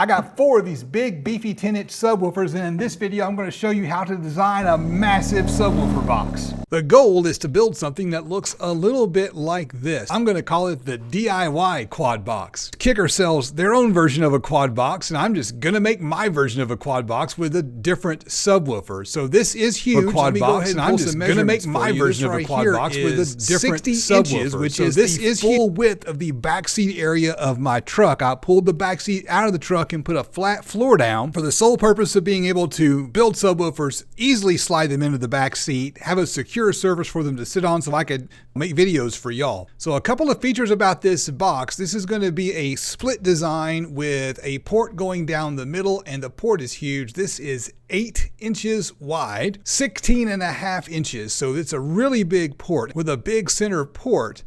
I got 4 of these big beefy 10-inch subwoofers, and in this video I'm going to show you how to design a massive subwoofer box. The goal is to build something that looks a little bit like this. I'm going to call it the DIY quad box. Kicker sells their own version of a quad box, and I'm just going to make my version of a quad box with a different subwoofer. So this is huge. Quad box, and I'm just going to make my version of a quad box with a different 60 inches, which is the full width of the backseat area of my truck. I pulled the backseat out of the truck and put a flat floor down for the sole purpose of being able to build subwoofers, easily slide them into the back seat, have a secure surface for them to sit on so I could make videos for y'all. So a couple of features about this box. This is going to be a split design with a port going down the middle, and the port is huge. This is 8 inches wide, 16.5 inches. So it's a really big port with a big center port.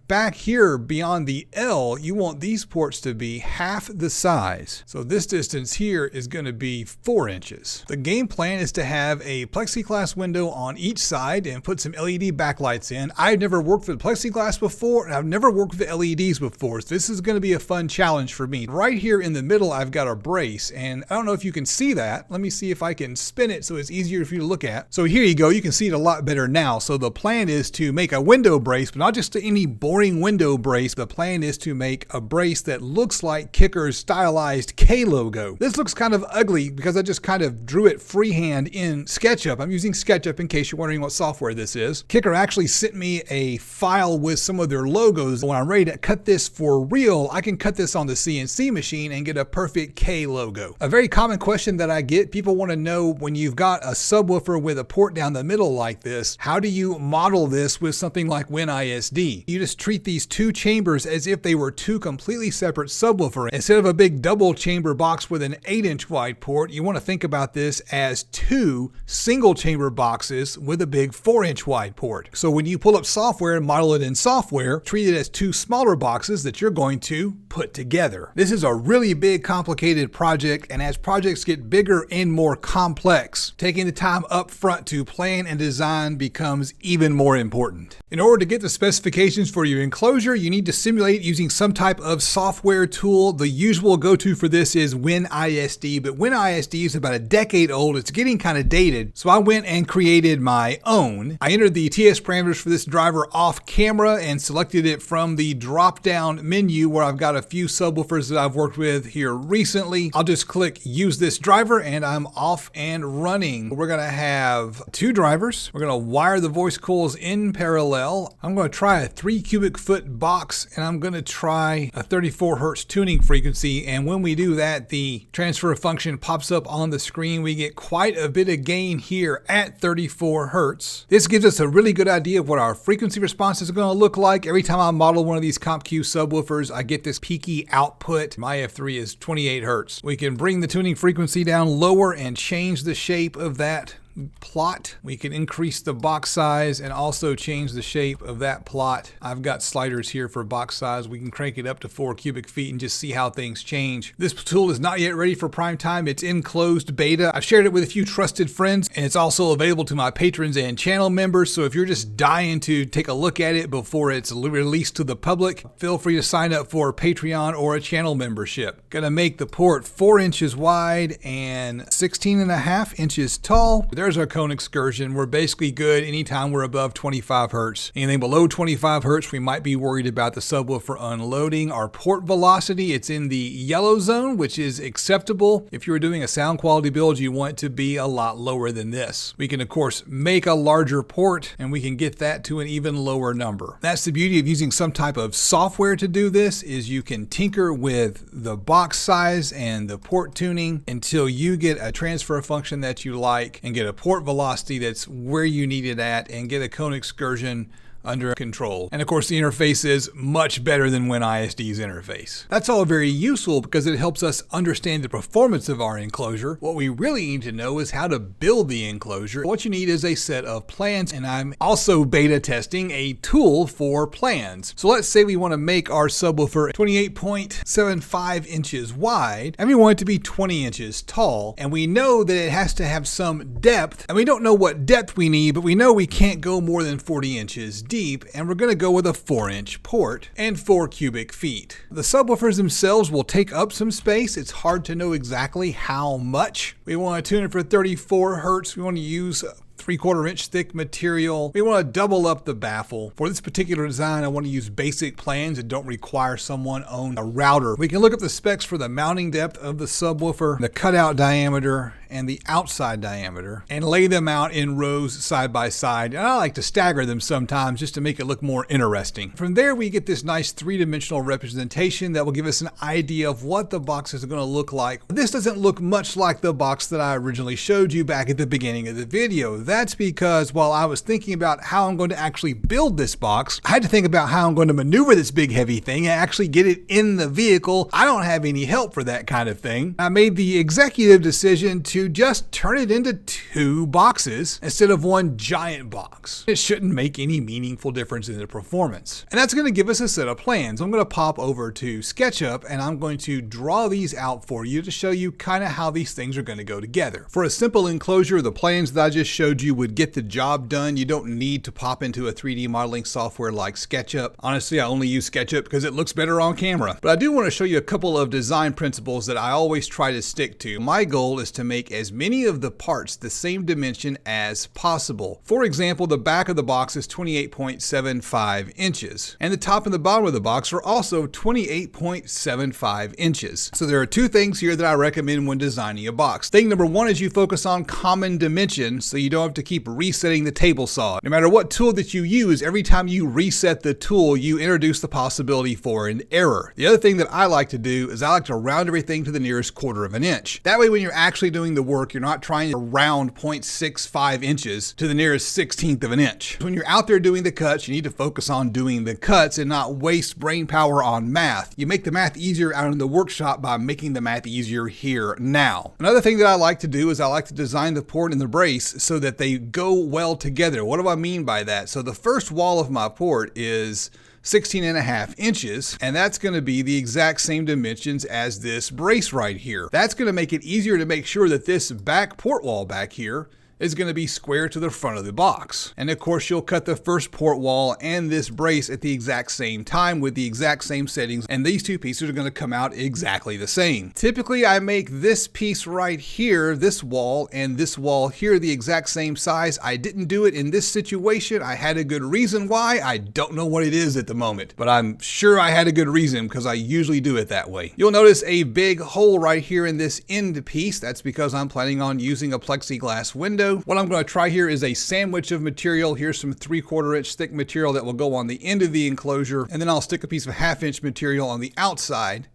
Back here beyond the L, you want these ports to be half the size. So this distance here is going to be 4 inches. The game plan is to have a plexiglass window on each side and put some LED backlights in. I've never worked with plexiglass before, and I've never worked with LEDs before, so this is going to be a fun challenge for me. Right here in the middle, I've got a brace, and I don't know if you can see that. Let me see if I can spin it so it's easier for you to look at. So here you go. You can see it a lot better now. So the plan is to make a window brace, but not just any boring window brace. The plan is to make a brace that looks like Kicker's stylized K logo. This looks kind of ugly because I just kind of drew it freehand in SketchUp. I'm using SketchUp in case you're wondering what software this is. Kicker actually sent me a file with some of their logos. When I'm ready to cut this for real, I can cut this on the CNC machine and get a perfect K logo. A very common question that I get, people want to know, when you've got a subwoofer with a port down the middle like this, how do you model this with something like WinISD? You just treat these 2 chambers as if they were 2 completely separate subwoofers. Instead of a big double chamber box with an 8-inch wide port, you want to think about this as 2 single chamber boxes with a big 4-inch wide port. So when you pull up software and model it in software, treat it as 2 smaller boxes that you're going to put together. This is a really big, complicated project, and as projects get bigger and more complex, taking the time up front to plan and design becomes even more important. In order to get the specifications for your enclosure, you need to simulate using some type of software tool. The usual go-to for this is WinISD, but WinISD is about a decade old. It's getting kind of dated, so I went and created my own. I entered the TS parameters for this driver off camera and selected it from the drop-down menu where I've got a few subwoofers that I've worked with here recently. I'll just click use this driver and I'm off and running. We're going to have 2 drivers. We're going to wire the voice coils in parallel. I'm going to try a 3 cubic foot box, and I'm going to try a 34 hertz tuning frequency. And when we do that, the transfer function pops up on the screen. We get quite a bit of gain here at 34 hertz. This gives us a really good idea of what our frequency response is going to look like. Every time I model one of these CompQ subwoofers, I get this peaky output. My F3 is 28 hertz. We can bring the tuning frequency down lower and change the shape of that plot. We can increase the box size and also change the shape of that plot. I've got sliders here for box size. We can crank it up to 4 cubic feet and just see how things change. This tool is not yet ready for prime time. It's in closed beta. I've shared it with a few trusted friends, and it's also available to my patrons and channel members. So if you're just dying to take a look at it before it's released to the public, feel free to sign up for Patreon or a channel membership. Gonna make the port 4 inches wide and 16.5 inches tall. There's our cone excursion. We're basically good anytime we're above 25 hertz. Anything below 25 hertz, we might be worried about the subwoofer unloading. Our port velocity, it's in the yellow zone, which is acceptable. If you're doing a sound quality build, you want it to be a lot lower than this. We can, of course, make a larger port, and we can get that to an even lower number. That's the beauty of using some type of software to do this, is you can tinker with the box size and the port tuning until you get a transfer function that you like and get a port velocity that's where you need it at, and get a cone excursion under control. And of course, the interface is much better than WinISD's interface. That's all very useful because it helps us understand the performance of our enclosure. What we really need to know is how to build the enclosure. What you need is a set of plans, and I'm also beta testing a tool for plans. So let's say we want to make our subwoofer 28.75 inches wide, and we want it to be 20 inches tall, and we know that it has to have some depth, and we don't know what depth we need, but we know we can't go more than 40 inches deep. deep, and we're going to go with a 4-inch port and 4 cubic feet. The subwoofers themselves will take up some space. It's hard to know exactly how much. We want to tune it for 34 hertz. We want to use 3/4 inch thick material. We want to double up the baffle. For this particular design, I want to use basic plans that don't require someone own a router. We can look up the specs for the mounting depth of the subwoofer, the cutout diameter, and the outside diameter, and lay them out in rows side by side. And I like to stagger them sometimes just to make it look more interesting. From there, we get this nice 3-dimensional representation that will give us an idea of what the box is going to look like. This doesn't look much like the box that I originally showed you back at the beginning of the video. That's because while I was thinking about how I'm going to actually build this box, I had to think about how I'm going to maneuver this big heavy thing and actually get it in the vehicle. I don't have any help for that kind of thing. I made the executive decision to just turn it into 2 boxes instead of one giant box. It shouldn't make any meaningful difference in the performance. And that's going to give us a set of plans. I'm going to pop over to SketchUp and I'm going to draw these out for you to show you kind of how these things are going to go together. For a simple enclosure, the plans that I just showed you would get the job done. You don't need to pop into a 3D modeling software like SketchUp. Honestly, I only use SketchUp because it looks better on camera. But I do want to show you a couple of design principles that I always try to stick to. My goal is to make as many of the parts the same dimension as possible. For example, the back of the box is 28.75 inches, and the top and the bottom of the box are also 28.75 inches. So there are 2 things here that I recommend when designing a box. Thing number 1 is you focus on common dimension so you don't have to keep resetting the table saw. No matter what tool that you use, every time you reset the tool, you introduce the possibility for an error. The other thing that I like to do is I like to round everything to the nearest 1/4 inch. That way when you're actually doing the work, you're not trying to round 0.65 inches to the nearest 1/16 of an inch. When you're out there doing the cuts, you need to focus on doing the cuts and not waste brain power on math. You make the math easier out in the workshop by making the math easier here now. Another thing that I like to do is I like to design the port and the brace so that they go well together. What do I mean by that? So the first wall of my port is 16.5 inches, and that's going to be the exact same dimensions as this brace right here. That's going to make it easier to make sure that this back port wall back here is going to be square to the front of the box. And of course, you'll cut the first port wall and this brace at the exact same time with the exact same settings, and these 2 pieces are going to come out exactly the same. Typically, I make this piece right here, this wall, and this wall here the exact same size. I didn't do it in this situation. I had a good reason why. I don't know what it is at the moment, but I'm sure I had a good reason because I usually do it that way. You'll notice a big hole right here in this end piece. That's because I'm planning on using a plexiglass window. What I'm going to try here is a sandwich of material. Here's some 3/4 inch thick material that will go on the end of the enclosure, and then I'll stick a piece of 1/2 inch material on the outside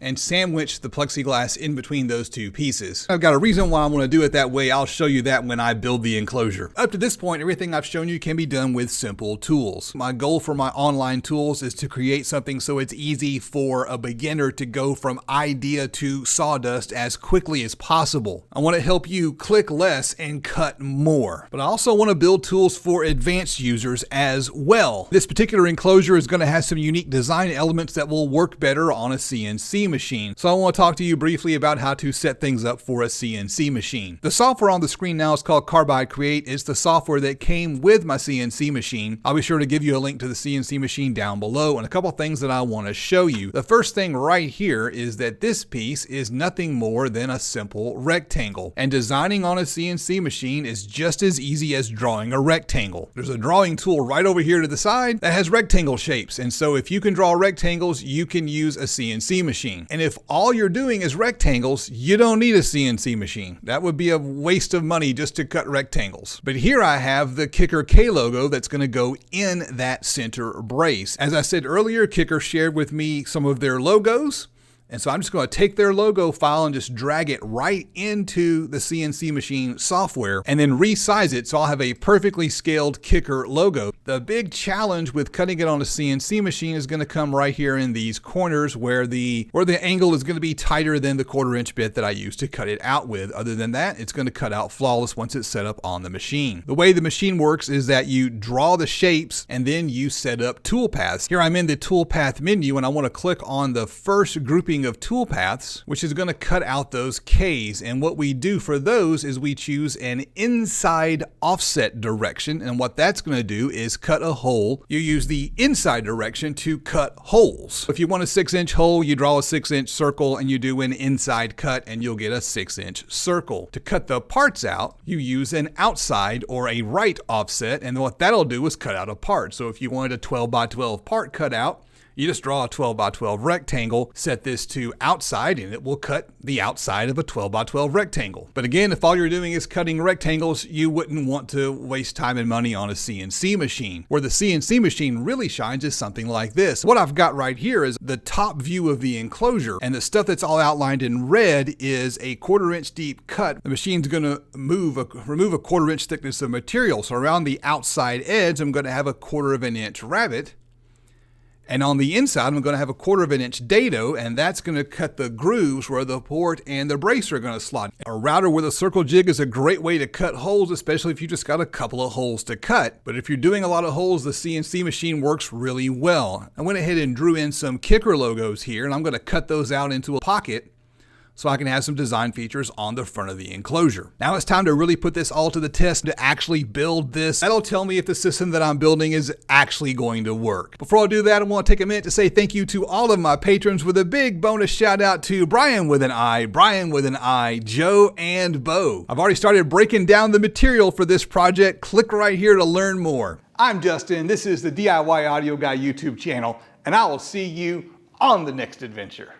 and sandwich the plexiglass in between those 2 pieces. I've got a reason why I want to do it that way. I'll show you that when I build the enclosure. Up to this point, everything I've shown you can be done with simple tools. My goal for my online tools is to create something so it's easy for a beginner to go from idea to sawdust as quickly as possible. I want to help you click less and cut more. But I also want to build tools for advanced users as well. This particular enclosure is going to have some unique design elements that will work better on a CNC machine. So I want to talk to you briefly about how to set things up for a CNC machine. The software on the screen now is called Carbide Create. It's the software that came with my CNC machine. I'll be sure to give you a link to the CNC machine down below and a couple things that I want to show you. The first thing right here is that this piece is nothing more than a simple rectangle. And designing on a CNC machine is just as easy as drawing a rectangle. There's a drawing tool right over here to the side that has rectangle shapes. And so if you can draw rectangles, you can use a CNC machine. And if all you're doing is rectangles, you don't need a CNC machine. That would be a waste of money just to cut rectangles. But here I have the Kicker K logo that's going to go in that center brace. As I said earlier, Kicker shared with me some of their logos. And so I'm just going to take their logo file and just drag it right into the CNC machine software and then resize it so I'll have a perfectly scaled Kicker logo. The big challenge with cutting it on a CNC machine is going to come right here in these corners where the angle is going to be tighter than the 1/4 inch bit that I used to cut it out with. Other than that, it's going to cut out flawless once it's set up on the machine. The way the machine works is that you draw the shapes and then you set up toolpaths. Here I'm in the toolpath menu and I want to click on the first grouping grouping of toolpaths, which is going to cut out those Ks. And what we do for those is we choose an inside offset direction. And what that's going to do is cut a hole. You use the inside direction to cut holes. If you want a 6-inch hole, you draw a 6-inch circle and you do an inside cut and you'll get a 6-inch circle. To cut the parts out, you use an outside or a right offset, and what that'll do is cut out a part. So if you wanted a 12 by 12 part cut out, you just draw a 12 by 12 rectangle, set this to outside, and it will cut the outside of a 12 by 12 rectangle. But again, if all you're doing is cutting rectangles, you wouldn't want to waste time and money on a CNC machine. Where the CNC machine really shines is something like this. What I've got right here is the top view of the enclosure, and the stuff that's all outlined in red is a 1/4 inch deep cut. The machine's going to remove a 1/4 inch thickness of material. So around the outside edge, I'm going to have a 1/4 inch rabbet. And on the inside, I'm going to have a 1/4 inch dado, and that's going to cut the grooves where the port and the brace are going to slot. A router with a circle jig is a great way to cut holes, especially if you just got a couple of holes to cut. But if you're doing a lot of holes, the CNC machine works really well. I went ahead and drew in some Kicker logos here, and I'm going to cut those out into a pocket so I can have some design features on the front of the enclosure. Now it's time to really put this all to the test to actually build this. That'll tell me if the system that I'm building is actually going to work. Before I do that, I want to take a minute to say thank you to all of my patrons with a big bonus shout out to Brian with an I, Joe, and Bo. I've already started breaking down the material for this project. Click right here to learn more. I'm Justin. This is the DIY Audio Guy YouTube channel, and I will see you on the next adventure.